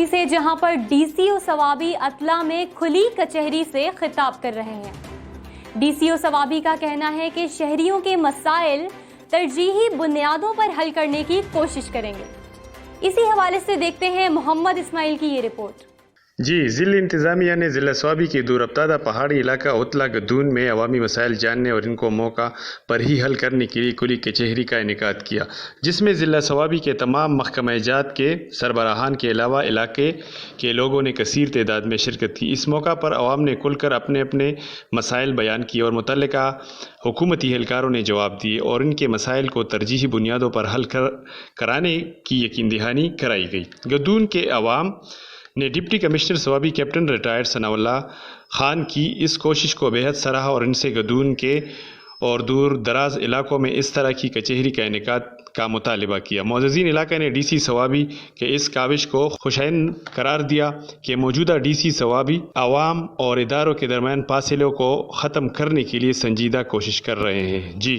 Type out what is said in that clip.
صوابی سے، جہاں پر D C او صوابی اطلاع میں کھلی کچہری سے خطاب کر رہے ہیں۔ ڈی سی او صوابی کا کہنا ہے کہ شہریوں کے مسائل ترجیحی بنیادوں پر حل کرنے کی کوشش کریں گے۔ اسی حوالے سے دیکھتے ہیں محمد اسماعیل کی یہ رپورٹ۔ جی، ضلع انتظامیہ نے ضلع صوابی کے دور افتادہ پہاڑی علاقہ اتلا گدون میں عوامی مسائل جاننے اور ان کو موقع پر ہی حل کرنے کے لیے کھلی کچہری کا انعقاد کیا، جس میں ضلع صوابی کے تمام محکمہ جات کے سربراہان کے علاوہ علاقے کے لوگوں نے کثیر تعداد میں شرکت کی۔ اس موقع پر عوام نے کھل کر اپنے اپنے مسائل بیان کیے اور متعلقہ حکومتی اہلکاروں نے جواب دیے اور ان کے مسائل کو ترجیحی بنیادوں پر حل کرانے کی یقین دہانی کرائی گئی۔ گدون کے عوام نے deputy commissioner Swabi captain retired Sanaullah Khan کی اس کوشش کو بے حد سراہا اور ان سے گدون کے اور دور دراز علاقوں میں اس طرح کی کچہری کا انعقاد کا مطالبہ کیا۔ معززین علاقہ نے ڈی سی صوابی کے اس کاوش کو خوشائن قرار دیا کہ موجودہ ڈی سی صوابی عوام اور اداروں کے درمیان فاصلوں کو ختم کرنے کے لیے سنجیدہ کوشش کر رہے ہیں۔ جی